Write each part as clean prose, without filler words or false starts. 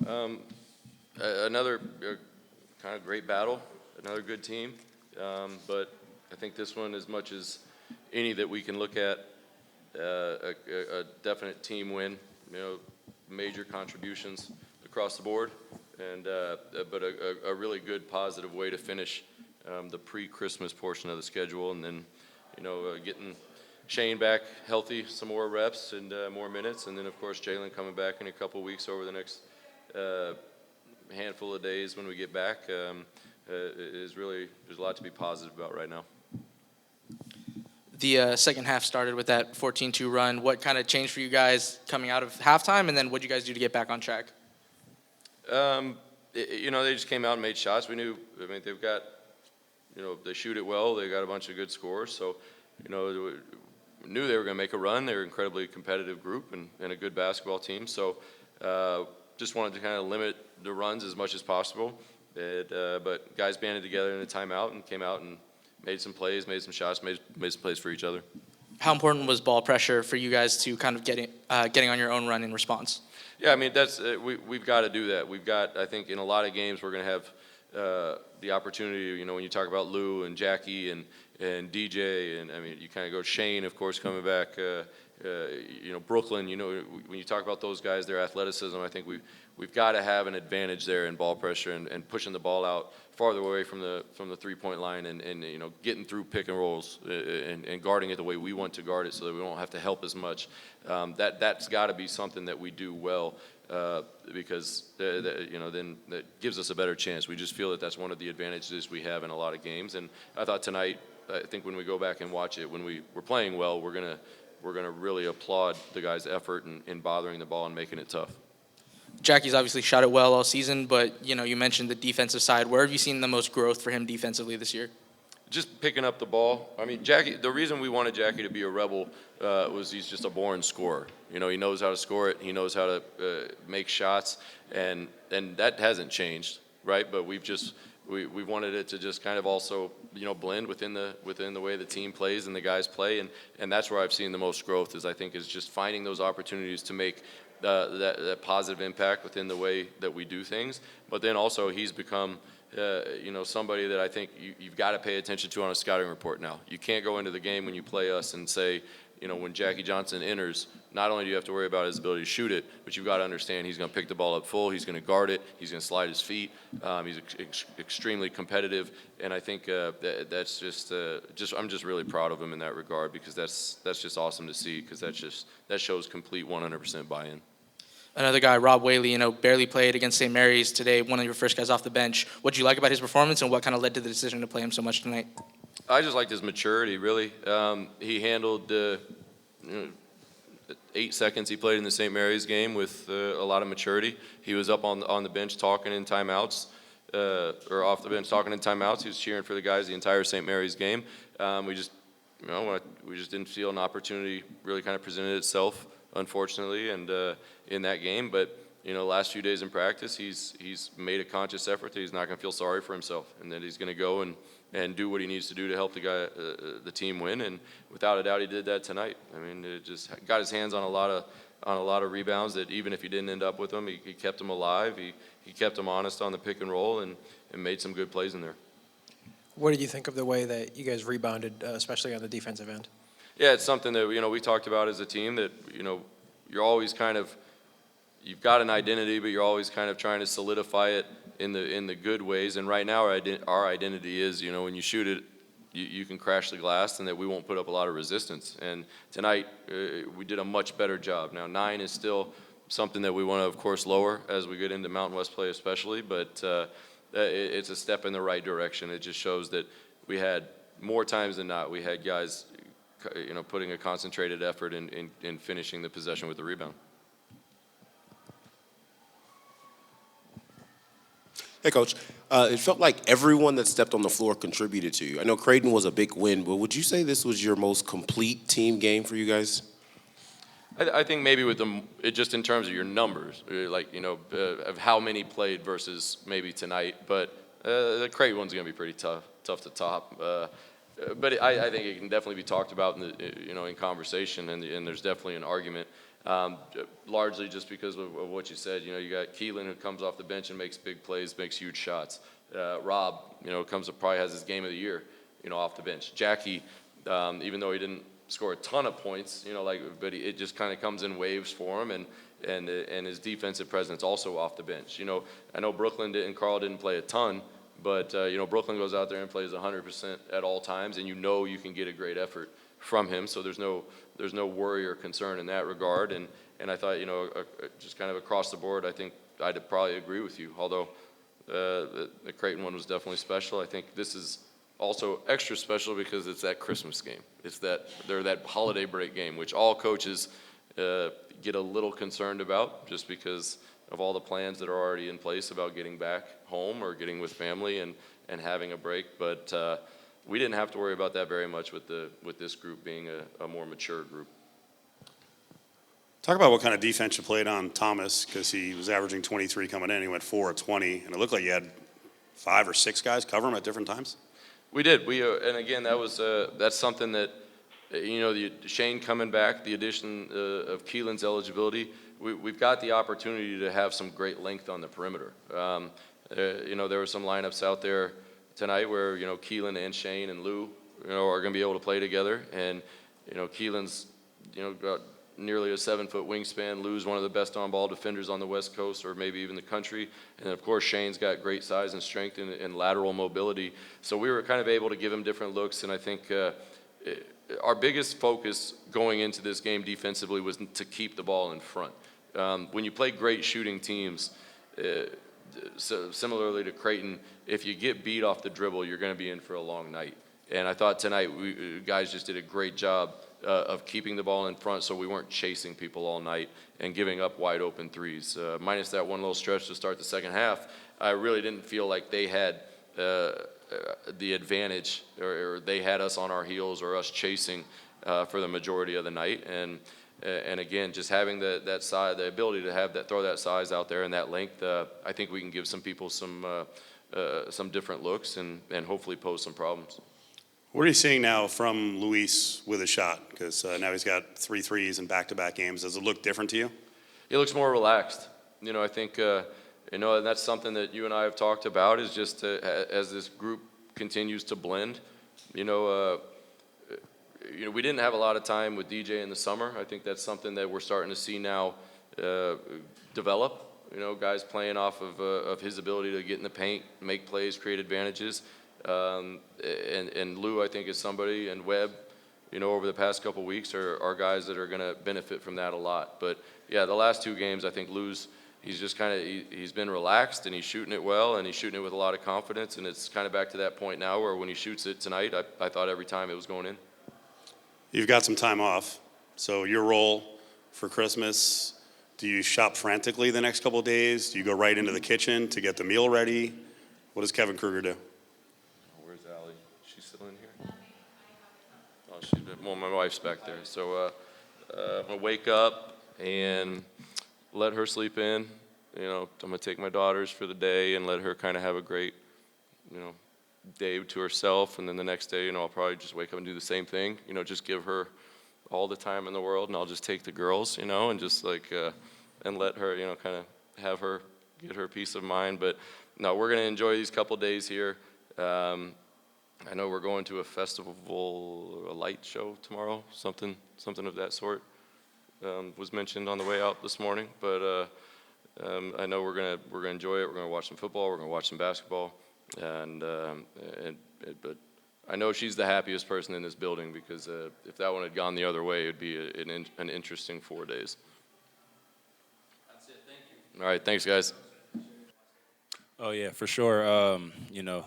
Another kind of great battle, another good team, but I think this one, as much as any that we can look at, a definite team win. Major contributions across the board, and but a really good positive way to finish the pre-Christmas portion of the schedule, and then getting Shane back healthy, some more reps and more minutes, and then of course Jalen coming back in a couple weeks over the next handful of days when we get back is really, there's a lot to be positive about right now. The second half started with that 14-2 run. What kind of changed for you guys coming out of halftime, and then what did you guys do to get back on track? They just came out and made shots. We knew, they've got, they shoot it well. They got a bunch of good scores. So, knew they were going to make a run. They're an incredibly competitive group and a good basketball team. So, just wanted to kind of limit the runs as much as possible. But guys banded together in a timeout and came out and made some plays, made some shots, made some plays for each other. How important was ball pressure for you guys to kind of getting on your own run in response? Yeah, that's we've got to do that. We've got, I think, in a lot of games we're going to have the opportunity. When you talk about Lou and Jackie and DJ, and you kind of go Shane, of course, coming back. Brooklyn. When you talk about those guys, their athleticism, I think we've got to have an advantage there in ball pressure and pushing the ball out farther away from the 3-point line and getting through pick and rolls and guarding it the way we want to guard it so that we won't have to help as much. That's got to be something that we do well because then that gives us a better chance. We just feel that that's one of the advantages we have in a lot of games. And I thought tonight, I think when we go back and watch it, when we were playing well, we're gonna really applaud the guys' effort in bothering the ball and making it tough. Jackie's obviously shot it well all season, but you mentioned the defensive side. Where have you seen the most growth for him defensively this year? Just picking up the ball. Jackie. The reason we wanted Jackie to be a Rebel was he's just a born scorer. He knows how to score it. He knows how to make shots, and that hasn't changed, right? But we wanted it to just kind of also blend within the way the team plays and the guys play, and that's where I've seen the most growth is just finding those opportunities to make that positive impact within the way that we do things. But then also he's become somebody that I think you've got to pay attention to on a scouting report now. You can't go into the game when you play us and say, when Jackie Johnson enters, not only do you have to worry about his ability to shoot it, but you've got to understand he's going to pick the ball up full, he's going to guard it, he's going to slide his feet, he's extremely competitive, and I think that's just I'm just really proud of him in that regard because that's just awesome to see because that shows complete 100% buy-in. Another guy, Rob Whaley, barely played against St. Mary's today, one of your first guys off the bench. What did you like about his performance, and what kind of led to the decision to play him so much tonight? I just liked his maturity, really. He handled 8 seconds he played in the St. Mary's game with a lot of maturity. He was up on the bench talking in timeouts, or off the bench talking in timeouts. He was cheering for the guys the entire St. Mary's game. We just didn't feel an opportunity really kind of presented itself, unfortunately, and in that game. But last few days in practice, he's made a conscious effort that he's not going to feel sorry for himself, and that he's going to go and do what he needs to do to help the team win. And without a doubt, he did that tonight. It just got his hands on a lot of rebounds that even if he didn't end up with them, he kept them alive. He kept them honest on the pick and roll and made some good plays in there. What did you think of the way that you guys rebounded, especially on the defensive end? Yeah, it's something that we talked about as a team that you're always kind of, you've got an identity, but you're always kind of trying to solidify it in the good ways. And right now our identity is when you shoot it, you can crash the glass, and that we won't put up a lot of resistance. And tonight we did a much better job. Now 9 is still something that we want to, of course, lower as we get into Mountain West play especially, but it's a step in the right direction. It just shows that we had more times than not, we had guys putting a concentrated effort in finishing the possession with the rebound. Hey, Coach. It felt like everyone that stepped on the floor contributed to you. I know Creighton was a big win, but would you say this was your most complete team game for you guys? I think maybe with just in terms of your numbers, of how many played versus maybe tonight. But the Creighton one's going to be pretty tough to top. But I think it can definitely be talked about in conversation, and there's definitely an argument. largely just because of what you said. You know, you got Keylan who comes off the bench and makes big plays, makes huge shots. Rob, you know, probably has his game of the year, you know, off the bench. Jackie, even though he didn't score a ton of points, you know, but it just kind of comes in waves for him, and his defensive presence also off the bench. You know, I know Brooklyn and Carl didn't play a ton, but you know, Brooklyn goes out there and plays 100% at all times, and you know you can get a great effort from him. So there's no worry or concern in that regard. And I thought, you know, just kind of across the board, I think I'd probably agree with you. Although the Creighton one was definitely special. I think this is also extra special because it's that Christmas game. It's that holiday break game, which all coaches get a little concerned about, just because of all the plans that are already in place about getting back home or getting with family and having a break. But we didn't have to worry about that very much with this group being a more mature group. Talk about what kind of defense you played on Thomas, because he was averaging 23 coming in. He went 4 of 20, and it looked like you had 5 or 6 guys cover him at different times. We did. And again, that's something that, you know, Shane coming back, the addition of Keelan's eligibility, we've got the opportunity to have some great length on the perimeter. You know, there were some lineups out there tonight where, you know, Keylan and Shane and Lou, you know, are going to be able to play together. And, you know, Keelan's, you know, got nearly a 7-foot wingspan. Lou's one of the best on-ball defenders on the West Coast, or maybe even the country. And of course, Shane's got great size and strength and lateral mobility. So we were kind of able to give him different looks. And I think our biggest focus going into this game defensively was to keep the ball in front. When you play great shooting teams, so similarly to Creighton, if you get beat off the dribble, you're going to be in for a long night. And I thought tonight guys just did a great job of keeping the ball in front, so we weren't chasing people all night and giving up wide open threes. Minus that one little stretch to start the second half, I really didn't feel like they had the advantage, or they had us on our heels or us chasing for the majority of the night. And again, just having that size, the ability to throw that size out there and that length, I think we can give some people some different looks and hopefully pose some problems. What are you seeing now from Luis with a shot? Because now he's got 3 threes in back-to-back games. Does it look different to you? He looks more relaxed. You know, I think, you know, and that's something that you and I have talked about, is just as this group continues to blend. You know, we didn't have a lot of time with DJ in the summer. I think that's something that we're starting to see now develop. You know, guys playing off of his ability to get in the paint, make plays, create advantages. And Lou, I think, is somebody, and Webb, you know, over the past couple weeks are guys that are going to benefit from that a lot. But yeah, the last 2 games, I think he's just kind of, he's been relaxed, and he's shooting it well, and he's shooting it with a lot of confidence. And it's kind of back to that point now where when he shoots it tonight, I thought every time it was going in. You've got some time off. So your role for Christmas, do you shop frantically the next couple of days? Do you go right into the kitchen to get the meal ready? What does Kevin Kruger do? Where's Allie? She's still in here? Oh, my wife's back there. So I'm going to wake up and let her sleep in. You know, I'm going to take my daughters for the day and let her kind of have a great, you know, day to herself. And then the next day, you know, I'll probably just wake up and do the same thing. You know, just give her all the time in the world, and I'll just take the girls, you know, and just like, and let her, you know, kind of have her, get her peace of mind. But no, we're going to enjoy these couple days here. I know we're going to a festival, a light show tomorrow, something of that sort. Was mentioned on the way out this morning, but I know we're gonna enjoy it. We're gonna watch some football. We're gonna watch some basketball, but I know she's the happiest person in this building, because if that one had gone the other way, it'd be an interesting 4 days. That's it. Thank you. All right, thanks, guys. Oh yeah, for sure. You know,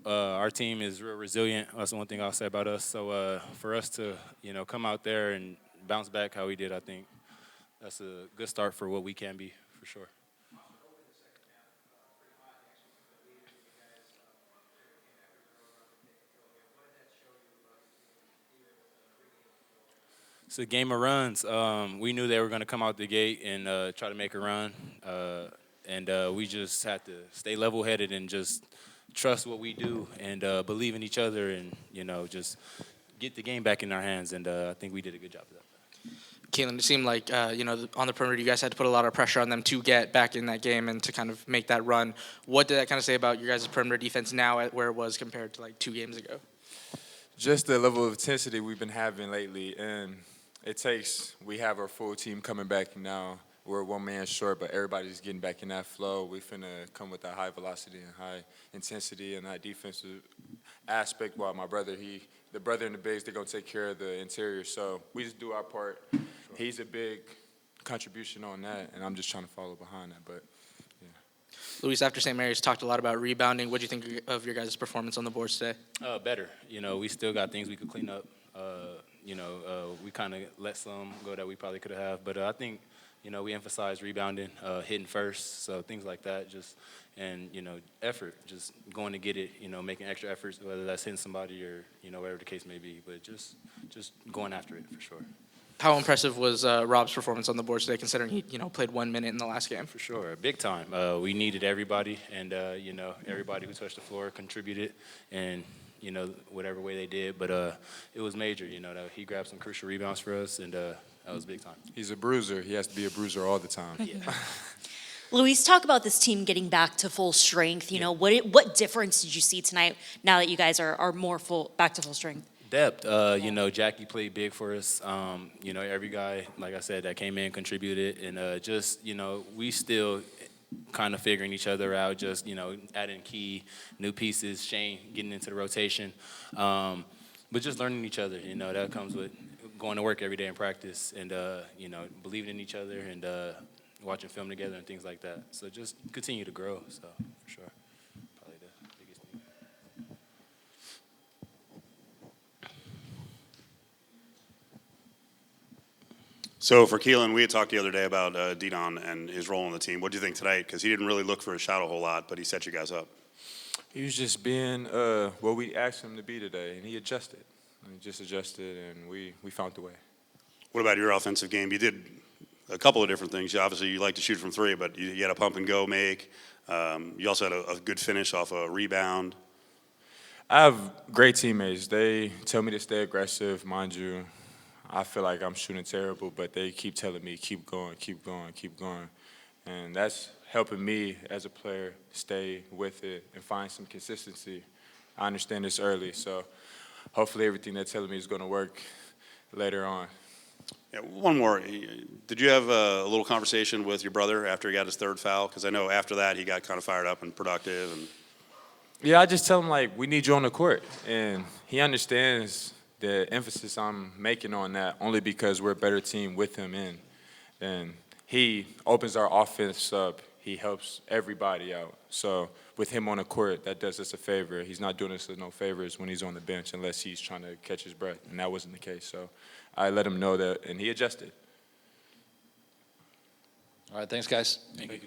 our team is real resilient. That's the one thing I'll say about us. So for us to, you know, come out there and bounce back how we did, I think that's a good start for what we can be, for sure. It's a game of runs. We knew they were going to come out the gate and try to make a run, and we just had to stay level-headed and just trust what we do and believe in each other, and, you know, just get the game back in our hands. And I think we did a good job of that. Keylan, it seemed like, on the perimeter, you guys had to put a lot of pressure on them to get back in that game and to kind of make that run. What did that kind of say about your guys' perimeter defense now at where it was compared to like 2 games ago? Just the level of intensity we've been having lately, and we have our full team coming back now. We're 1 man short, but everybody's getting back in that flow. We finna come with that high velocity and high intensity and that defensive aspect. While the brother and the bigs, they're gonna take care of the interior. So we just do our part. He's a big contribution on that, and I'm just trying to follow behind that. But Luis, after St. Mary's, talked a lot about rebounding. What do you think of your guys' performance on the boards today? Better. We still got things we could clean up. We kind of let some go that we probably could have. But I think, we emphasize rebounding, hitting first, so things like that. And effort, just going to get it, making extra efforts, whether that's hitting somebody or, whatever the case may be. But just going after it, for sure. How impressive was Rob's performance on the boards today, considering he, played 1 minute in the last game? For sure, big time. We needed everybody, and everybody who touched the floor contributed, and whatever way they did. But it was major. That he grabbed some crucial rebounds for us, and that was big time. he's a bruiser. He has to be a bruiser all the time. Yeah. Luis, talk about this team getting back to full strength. What difference did you see tonight now that you guys are more back to full strength? Depth. Jackie played big for us. Every guy, like I said, that came in contributed, and we still kind of figuring each other out. Adding key new pieces. Shane getting into the rotation, but just learning each other. That comes with going to work every day in practice, and believing in each other, and watching film together and things like that. So just continue to grow. So for sure, probably the biggest thing. So for Keylan, we had talked the other day about Didon and his role on the team. What do you think tonight? Because he didn't really look for a shot a whole lot, but he set you guys up. He was just being what we asked him to be today, and he adjusted. He just adjusted, and we found the way. What about your offensive game? You did a couple of different things. Obviously, you like to shoot from three, but you had a pump and go make. You also had a good finish off a rebound. I have great teammates. They tell me to stay aggressive, mind you. I feel like I'm shooting terrible, but they keep telling me, keep going, keep going, keep going. And that's helping me as a player stay with it and find some consistency. I understand this early, so hopefully everything they're telling me is going to work later on. Yeah, one more. Did you have a little conversation with your brother after he got his third foul? Because I know after that he got kind of fired up and productive. Yeah, I just tell him, we need you on the court. And he understands the emphasis I'm making on that only because we're a better team with him in. And he opens our offense up. He helps everybody out. So with him on the court, that does us a favor. He's not doing us no favors when he's on the bench unless he's trying to catch his breath. And that wasn't the case. So I let him know that, and he adjusted. All right, thanks, guys. Thank you.